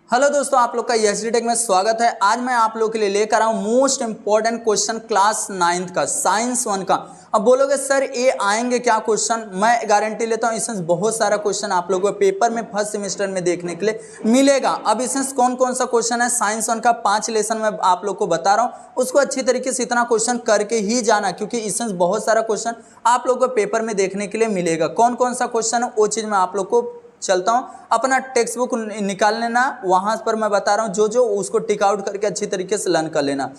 Hello दोस्तों, आप लोग का एसडी टेक में स्वागत है। आज मैं आप लोग के लिए लेकर आऊँ most important question class 9th का साइंस 1 का। अब बोलोगे सर ये आएंगे क्या क्वेश्चन, मैं गारंटी लेता हूँ इसमें बहुत सारा क्वेश्चन आप लोगों को पेपर में फर्स्ट सेमेस्टर में देखने के लिए मिलेगा। अब इसमें कौन कौन सा क्वेश्चन है, साइंस 1 का 5 लेसन में आप लोग को बता रहा हूँ, उसको अच्छी तरीके से इतना क्वेश्चन करके ही जाना, क्योंकि इसमें बहुत सारा क्वेश्चन आप लोग को पेपर में देखने के लिए मिलेगा। कौन कौन सा क्वेश्चन है वो चीज़ मैं आप लोग को चलता हूँ, अपना टेक्स्ट बुक निकाल लेना, वहां पर मैं बता रहा हूँ जो जो उसको टिक आउट करके अच्छी तरीके से लर्न कर लेना।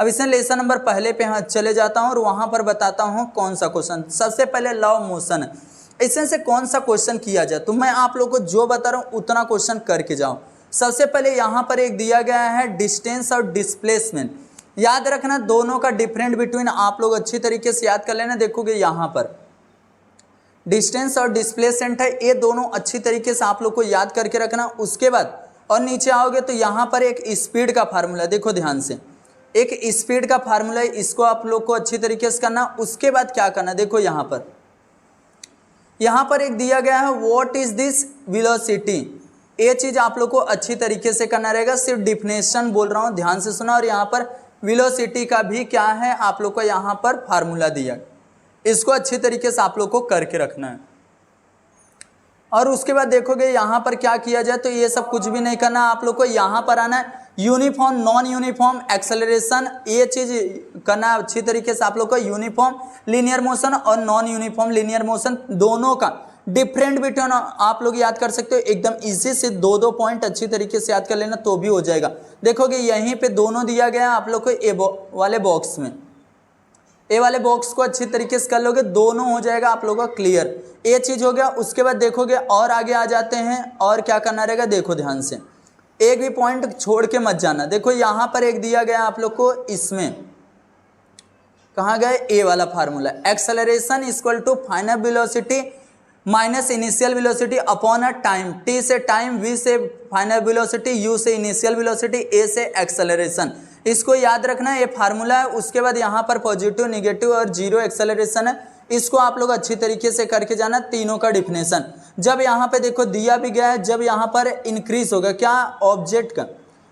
अब इसमें लेसन नंबर पहले पे चले जाता हूँ और वहां पर बताता हूँ कौन सा क्वेश्चन। सबसे पहले लॉ ऑफ मोशन, इसमें से कौन सा क्वेश्चन किया जाए, तो मैं आप लोग को जो बता रहा हूँ उतना क्वेश्चन करके जाओ। सबसे पहले यहाँ पर एक दिया गया है डिस्टेंस और डिस्प्लेसमेंट। याद रखना दोनों का डिफरेंट बिटवीन आप लोग अच्छी तरीके से याद कर लेना। देखोगे यहाँ पर डिस्टेंस और डिस्प्लेसमेंट है, ये दोनों अच्छी तरीके से आप लोग को याद करके रखना। उसके बाद और नीचे आओगे तो यहाँ पर एक स्पीड का फार्मूला, देखो ध्यान से, एक स्पीड का फार्मूला है, इसको आप लोग को अच्छी तरीके से करना। उसके बाद क्या करना, देखो यहाँ पर एक दिया गया है व्हाट इज दिस वेलोसिटी, ये चीज आप लोग को अच्छी तरीके से करना रहेगा। सिर्फ डिफिनेशन बोल रहा हूँ, ध्यान से सुना। और यहाँ पर वेलोसिटी का भी क्या है आप लोग को यहाँ पर फार्मूला दिया, इसको अच्छी तरीके से आप लोग को करके रखना है। और उसके बाद देखोगे यहाँ पर क्या किया जाए, तो ये सब कुछ भी नहीं करना, आप लोग को यहाँ पर आना है यूनिफॉर्म नॉन यूनिफॉर्म एक्सेलरेशन, ये चीज करना है अच्छी तरीके से। आप लोग को यूनिफॉर्म लीनियर मोशन और नॉन यूनिफॉर्म लीनियर मोशन दोनों का डिफरेंट बिटवीन आप लोग याद कर सकते हो। एकदम इजी से दो पॉइंट अच्छी तरीके से याद कर लेना तो भी हो जाएगा। देखोगे यहीं पे दोनों दिया गया है आप लोग को ए वाले बॉक्स में, ए वाले बॉक्स को अच्छी तरीके से कर लोगे, दोनों हो जाएगा आप लोगों का क्लियर। ये चीज हो गया। उसके बाद देखोगे और आगे आ जाते हैं और क्या करना रहेगा, देखो ध्यान से, एक भी पॉइंट छोड़ के मत जाना। देखो यहाँ पर एक दिया गया आप लोग को, इसमें कहाँ गए, ए वाला formula, acceleration equal to final velocity minus initial velocity upon a time. T से टाइम, वी से फाइनल वेलोसिटी, यू से इनिशियल वेलोसिटी, ए से एक्सेलरेशन। इसको याद रखना है, ये फार्मूला है। उसके बाद यहाँ पर पॉजिटिव, निगेटिव और जीरो एक्सेलरेशन है, इसको आप लोग अच्छी तरीके से करके जाना, तीनों का डिफिनेशन। जब यहाँ पे देखो दिया भी गया है, जब यहाँ पर इंक्रीज होगा क्या ऑब्जेक्ट का,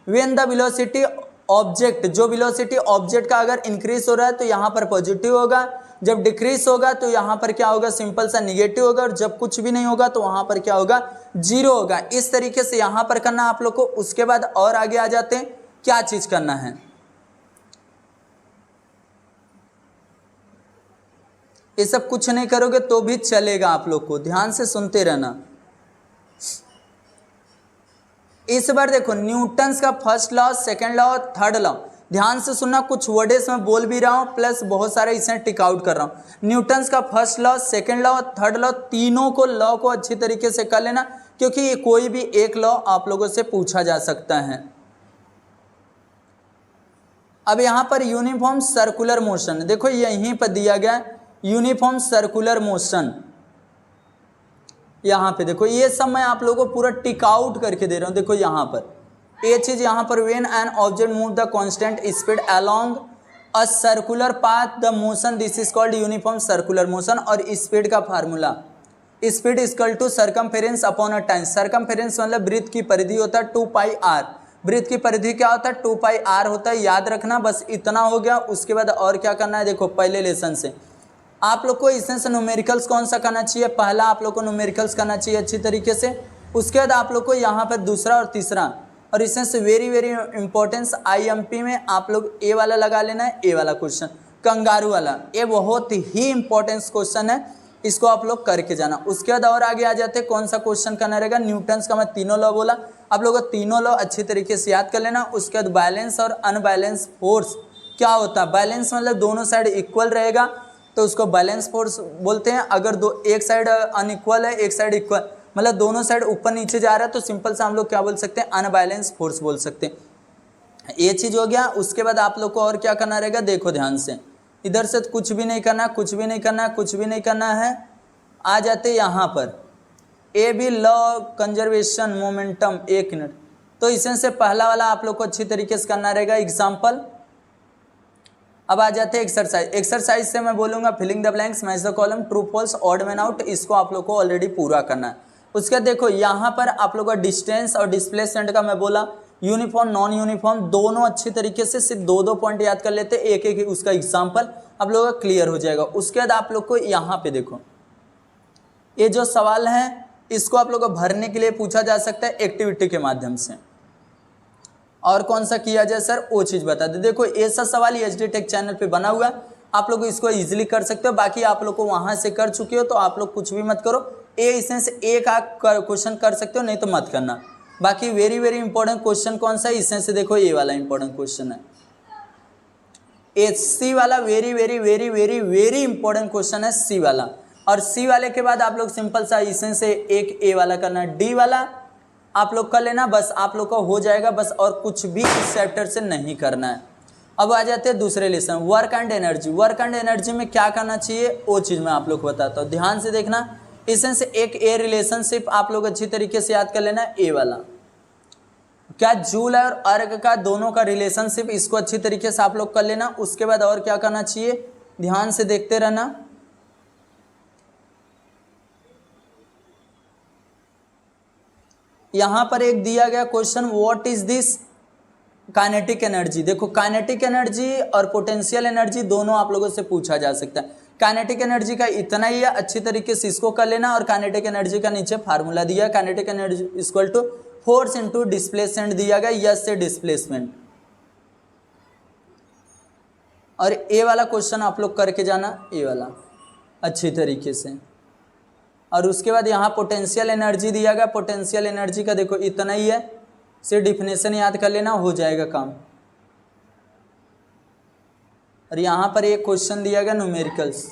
व्हेन द वेलोसिटी ऑब्जेक्ट, जो वेलोसिटी ऑब्जेक्ट का अगर इंक्रीज हो रहा है तो यहाँ पर पॉजिटिव होगा, जब डिक्रीज होगा तो यहाँ पर क्या होगा, सिंपल सा निगेटिव होगा, और जब कुछ भी नहीं होगा तो वहाँ पर क्या होगा, जीरो होगा। इस तरीके से यहाँ पर करना आप लोग को। उसके बाद और आगे आ जाते हैं, क्या चीज करना है, ये सब कुछ नहीं करोगे तो भी चलेगा, आप लोग को ध्यान से सुनते रहना। इस बार देखो न्यूटन्स का first law, second law, third law, ध्यान से सुनना, कुछ वर्ड्स मैं बोल भी रहा हूँ प्लस बहुत सारे इसमें टिक आउट कर रहा हूँ। न्यूटन्स का first law, second law, third law, तीनों को लॉ को अच्छी तरीके से कर लेना, क्योंकि ये कोई भी एक लॉ आप लोगों से पूछा जा सकता है। अब यहाँ पर यूनिफॉर्म सर्कुलर मोशन, देखो यहीं पर दिया गया यूनिफॉर्म सर्कुलर मोशन, यहाँ पे देखो ये सब मैं आप लोगों को पूरा टिक आउट करके दे रहा हूँ। देखो यहाँ पर ये चीज, यहाँ पर when an object move the constant speed along a circular path the motion, this is called uniform circular motion. और स्पीड का formula, speed equal to circumference upon a time. Circumference मतलब वृत्त की परिधि होता है 2πr, वृत्त की परिधि क्या होता है, 2πr होता है, याद रखना, बस इतना हो गया। उसके बाद और क्या करना है, देखो पहले लेसन से आप लोग को इसमें से न्यूमेरिकल्स कौन सा करना चाहिए, पहला आप लोग को न्यूमेरिकल्स करना चाहिए अच्छी तरीके से। उसके बाद आप लोग को यहाँ पर दूसरा और तीसरा, और इसमें से वेरी वेरी इंपॉर्टेंस IMP में आप लोग ए वाला लगा लेना है, ए वाला क्वेश्चन कंगारू वाला, ये बहुत ही इंपॉर्टेंट क्वेश्चन है, इसको आप लोग करके जाना। उसके बाद और आगे आ जाते हैं, कौन सा क्वेश्चन करना रहेगा, न्यूटन्स का मैं तीनों लॉ बोला, आप लोग तीनों लॉ अच्छी तरीके से याद कर लेना। उसके बाद बैलेंस और अनबैलेंस फोर्स क्या होता है, बैलेंस मतलब दोनों साइड इक्वल रहेगा तो उसको बैलेंस फोर्स बोलते हैं। अगर एक साइड अनइक्वल है, एक साइड इक्वल, मतलब दोनों साइड ऊपर नीचे जा रहा है, तो सिंपल से हम लोग क्या बोल सकते हैं, अनबैलेंस फोर्स बोल सकते हैं। ये चीज हो गया। उसके बाद आप लोग को और क्या करना रहेगा, देखो ध्यान से, इधर से कुछ भी नहीं करना, कुछ भी नहीं करना, कुछ भी नहीं करना है। आ जाते यहाँ पर A B law conservation momentum, एक मिनट, तो इसमें से पहला वाला आप लोग को अच्छी तरीके से करना रहेगा एग्जाम्पल। अब आ जाते हैं एक्सरसाइज। एक्सरसाइज से मैं बोलूंगा filling the blanks, match the column, true false, odd man out, इसको आप लोग को ऑलरेडी पूरा करना है। उसके बाद देखो यहाँ पर आप लोग का डिस्टेंस और डिस्प्लेसमेंट का मैं बोला, यूनिफॉर्म नॉन यूनिफॉर्म दोनों अच्छी तरीके से सिर्फ दो पॉइंट याद कर लेते, एक एक उसका एग्जाम्पल आप लोगों का क्लियर हो जाएगा। उसके बाद आप लोग को यहाँ पे देखो ये जो सवाल है इसको आप लोग को भरने के लिए पूछा जा सकता है एक्टिविटी के माध्यम से। और कौन सा किया जाए सर, वो चीज़ बता दे। देखो ऐसा सवाल एचडी टेक चैनल पे बना हुआ है, आप लोग इसको इजीली कर सकते हो। बाकी आप लोग को वहां से कर चुके हो तो आप लोग कुछ भी मत करो, इसमें से एक आध क्वेश्चन कर सकते हो, नहीं तो मत करना। बाकी वेरी वेरी इंपॉर्टेंट क्वेश्चन कौन सा है, इसमें से देखो ये वाला इंपॉर्टेंट क्वेश्चन है, सी वाला very very very very very important question है, सी वाला। और सी वाले के बाद आप लोग सिंपल सा इसमें से एक ए वाला करना है, डी वाला आप लोग कर लेना, बस आप लोग का हो जाएगा बस, और कुछ भी इस चैप्टर से नहीं करना है। अब आ जाते हैं दूसरे lesson, work and energy. Work and energy में क्या करना चाहिए वो चीज़ मैं आप लोग को बताता हूँ, ध्यान से देखना। इसमें से एक ए रिलेशनशिप आप लोग अच्छी तरीके से याद कर लेना, ए वाला क्या जूल और अर्ग का दोनों का रिलेशनशिप, इसको अच्छी तरीके से आप लोग कर लेना। उसके बाद और क्या करना चाहिए, ध्यान से देखते रहना। यहां पर एक दिया गया question, what is this kinetic energy. देखो काइनेटिक एनर्जी और पोटेंशियल एनर्जी दोनों आप लोगों से पूछा जा सकता है। काइनेटिक एनर्जी का इतना ही है, अच्छी तरीके से इसको कर लेना। और काइनेटिक एनर्जी का नीचे फार्मूला दिया, kinetic energy equal to force into displacement दिया गया, यस से डिस्प्लेसमेंट। और ए वाला क्वेश्चन आप लोग करके जाना, ए वाला अच्छी तरीके से। और उसके बाद यहाँ पोटेंशियल एनर्जी दिया गया, पोटेंशियल एनर्जी का देखो इतना ही है, सिर्फ डिफिनेशन याद कर लेना, हो जाएगा काम। और यहाँ पर एक क्वेश्चन दिया गया न्यूमेरिकल्स,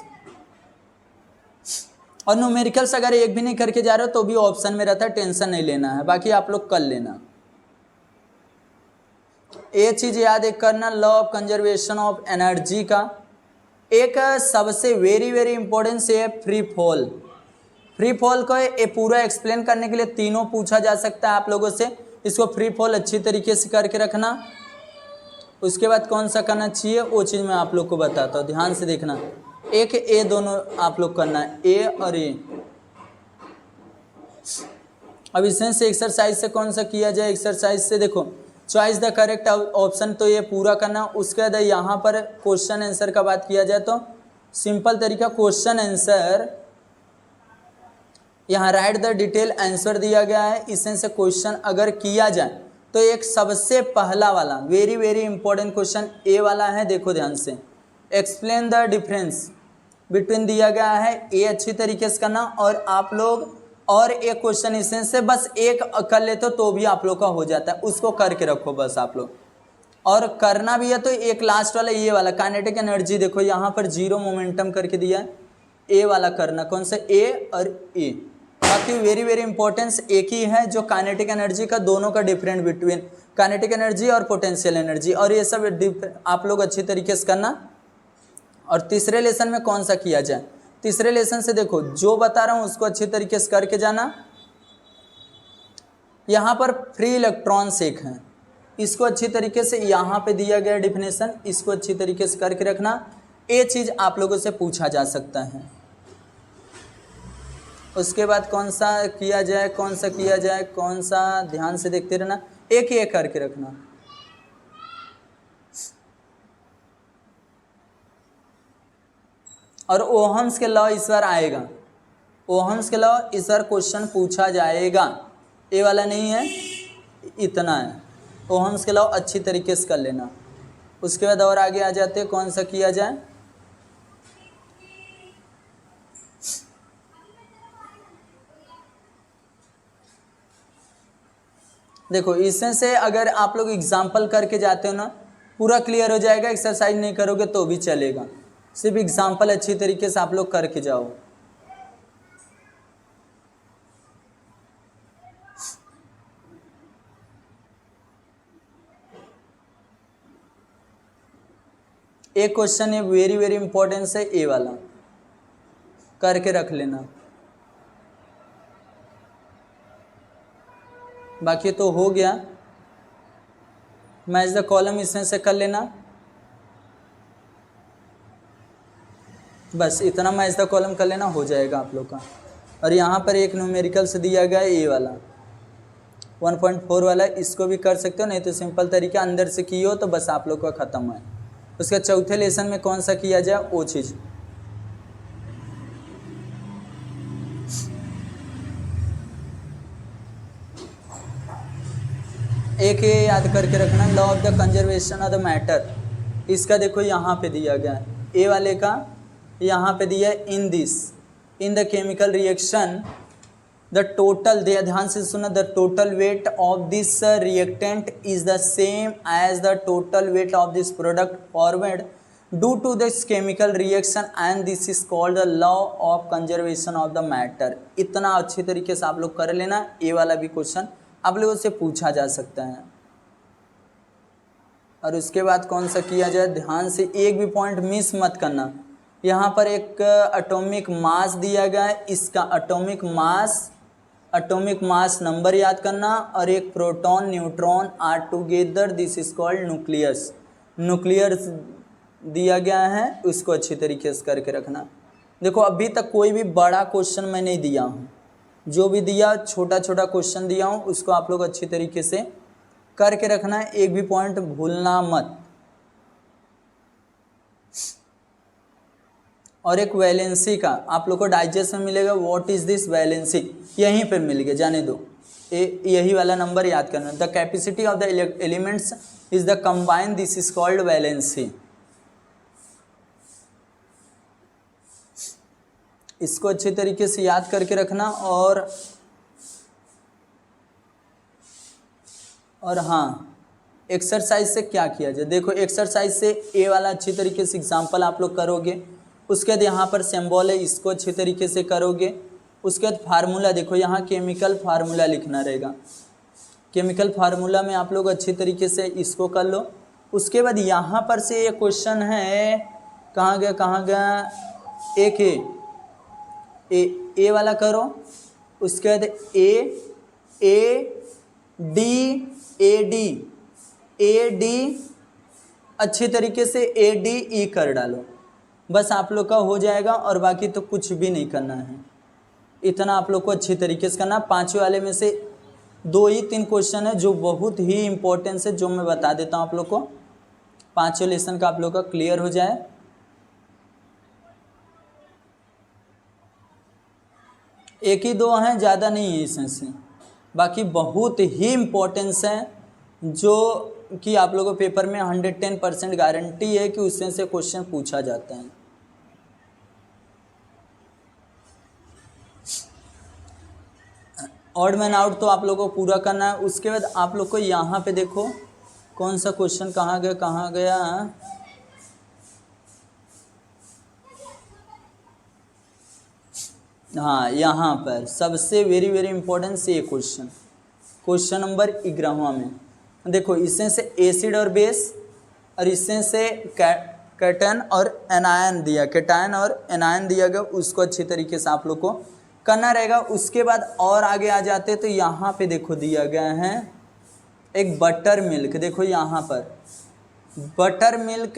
और न्यूमेरिकल्स अगर एक भी नहीं करके जा रहे हो तो भी ऑप्शन में रहता है, टेंशन नहीं लेना है, बाकी आप लोग कर लेना। एक चीज याद एक करना, law of conservation of energy का एक सबसे वेरी वेरी इंपॉर्टेंट से है फ्री फॉल। फ्री फॉल को ये पूरा एक्सप्लेन करने के लिए तीनों पूछा जा सकता है आप लोगों से, इसको फ्री फॉल अच्छी तरीके से करके रखना। उसके बाद कौन सा करना चाहिए वो चीज़ मैं आप लोग को बताता हूँ, ध्यान से देखना। एक ए दोनों आप लोग करना है, ए और ए। अब इसमें से एक्सरसाइज से कौन सा किया जाए, एक्सरसाइज से देखो चॉइस द करेक्ट ऑप्शन, तो ये पूरा करना। उसके बाद यहाँ पर क्वेश्चन आंसर का बात किया जाए तो सिंपल तरीका, क्वेश्चन आंसर यहाँ राइट द डिटेल आंसर दिया गया है। इसमें से क्वेश्चन अगर किया जाए तो एक सबसे पहला वाला वेरी वेरी इंपॉर्टेंट क्वेश्चन ए वाला है, देखो ध्यान से। एक्सप्लेन द डिफरेंस बिटवीन दिया गया है, ए अच्छी तरीके से करना। और आप लोग और एक क्वेश्चन इसमें से बस एक कर लेते हो तो भी आप लोग का हो जाता है, उसको करके रखो बस आप लोग। और करना भी है तो एक लास्ट वाला ये वाला काइनेटिक एनर्जी, देखो यहाँ पर जीरो मोमेंटम करके दिया है, ए वाला करना, कौन सा ए और ए। बाकी वेरी वेरी इंपॉर्टेंस एक ही है जो काइनेटिक एनर्जी का, दोनों का डिफरेंट बिटवीन काइनेटिक एनर्जी और पोटेंशियल एनर्जी, और ये सब आप लोग अच्छी तरीके से करना। और तीसरे लेसन में कौन सा किया जाए, तीसरे लेसन से देखो जो बता रहा हूँ उसको अच्छी तरीके से करके जाना। यहाँ पर फ्री इलेक्ट्रॉन्स एक हैं, इसको अच्छी तरीके से यहाँ पे दिया गया डिफिनेशन, इसको अच्छी तरीके से करके रखना। ये चीज़ आप लोगों से पूछा जा सकता है। उसके बाद कौन सा किया जाए, कौन सा किया जाए, कौन सा, ध्यान से देखते रहना, एक ही करके रखना। और ओहम्स के लॉ इस बार आएगा, ओहम्स के लॉ इस बार क्वेश्चन पूछा जाएगा, ये वाला नहीं है, इतना है। ओहम्स के लॉ अच्छी तरीके से कर लेना। उसके बाद और आगे आ जाते हैं, कौन सा किया जाए, देखो इसमें से अगर आप लोग एग्जाम्पल करके जाते हो ना पूरा क्लियर हो जाएगा, एक्सरसाइज नहीं करोगे तो भी चलेगा, सिर्फ एग्जाम्पल अच्छी तरीके से आप लोग करके जाओ। एक क्वेश्चन है वेरी वेरी इंपॉर्टेंस है, ए वाला करके रख लेना। बाकी तो हो गया, मैच द कॉलम इसमें से कर लेना, बस इतना मैच द कॉलम कर लेना, हो जाएगा आप लोग का। और यहाँ पर एक न्यूमेरिकल से दिया गया है ए वाला 1.4 वाला, इसको भी कर सकते हो, नहीं तो सिंपल तरीका अंदर से की हो तो बस आप लोग का ख़त्म है। उसके चौथे लेसन में कौन सा किया जाए वो चीज़। एक ये याद करके रखना, law of the conservation of the matter, इसका देखो यहाँ पे दिया गया है, ए वाले का यहाँ पे दिया है in the chemical reaction the total, ध्यान से सुना, the total weight of this reactant is the same as the total weight of this product forward due to this chemical reaction and this is called the law of conservation of the matter. इतना अच्छी तरीके से आप लोग कर लेना, ये वाला भी क्वेश्चन आप लोगों से पूछा जा सकता है। और उसके बाद कौन सा किया जाए, ध्यान से एक भी पॉइंट मिस मत करना। यहाँ पर एक एटॉमिक मास दिया गया है, इसका एटॉमिक मास नंबर याद करना, और एक proton neutron are together, this is called nucleus. Nucleus दिया गया है, उसको अच्छी तरीके से करके रखना। देखो अभी तक कोई भी बड़ा क्वेश्चन मैं नहीं दिया हूँ, जो भी दिया छोटा छोटा क्वेश्चन दिया हूँ उसको आप लोग अच्छी तरीके से करके रखना है, एक भी पॉइंट भूलना मत। और एक वैलेंसी का आप लोग को डाइजेस्ट में मिलेगा, व्हाट इज दिस वैलेंसी, यहीं पे मिल गया, जाने दो, यही वाला नंबर याद करना। The capacity of the elements is the combine, this is called valency. इसको अच्छे तरीके से याद करके रखना। और हाँ, एक्सरसाइज से क्या किया जाए, देखो एक्सरसाइज से ए वाला अच्छी तरीके से एग्जांपल आप लोग करोगे, उसके बाद यहाँ पर सिंबल है, इसको अच्छे तरीके से करोगे। उसके बाद फार्मूला, देखो यहाँ केमिकल फार्मूला लिखना रहेगा, केमिकल फार्मूला में आप लोग अच्छी तरीके से इसको कर लो। उसके बाद यहाँ पर से ये क्वेश्चन है, कहाँ गया, एक ए वाला करो। उसके बाद ए डी अच्छी तरीके से ADE कर डालो, बस आप लोग का हो जाएगा। और बाकी तो कुछ भी नहीं करना है, इतना आप लोग को अच्छी तरीके से करना। पांचवें वाले में से 2 ही 3 क्वेश्चन है जो बहुत ही इम्पोर्टेंस है, जो मैं बता देता हूँ आप लोग को, पांचवें लेसन का आप लोग का क्लियर हो जाए। एक ही 2 हैं, ज़्यादा नहीं है इसमें से, बाकी बहुत ही इम्पोर्टेंस है, जो कि आप लोगों को पेपर में 110% गारंटी है कि उसमें से क्वेश्चन पूछा जाता है। ऑड मैन आउट तो आप लोगों को पूरा करना है। उसके बाद आप लोग को यहाँ पे देखो कौन सा क्वेश्चन कहाँ गया। हाँ, यहाँ पर सबसे वेरी इंपॉर्टेंट से क्वेश्चन नंबर 11वां में देखो, इसमें से एसिड और बेस, और इसमें से कैटायन और एनायन दिया गया, उसको अच्छी तरीके से आप लोग को करना रहेगा। उसके बाद और आगे आ जाते तो यहाँ पे देखो दिया गया है एक बटर मिल्क, देखो यहाँ पर बटर मिल्क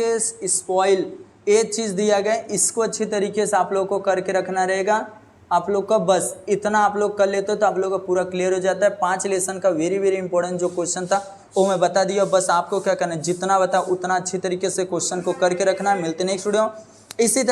स्पॉइल, ये चीज़ दिया गया, इसको अच्छी तरीके से आप लोग को करके रखना रहेगा। आप लोग का बस इतना आप लोग कर लेते हो तो आप लोग का पूरा क्लियर हो जाता है। 5 लेसन का वेरी इंपॉर्टेंट जो क्वेश्चन था वो मैं बता दिया। बस आपको क्या करना है, जितना बता उतना अच्छी तरीके से क्वेश्चन को करके रखना है। मिलते नेक्स्ट वीडियो इसी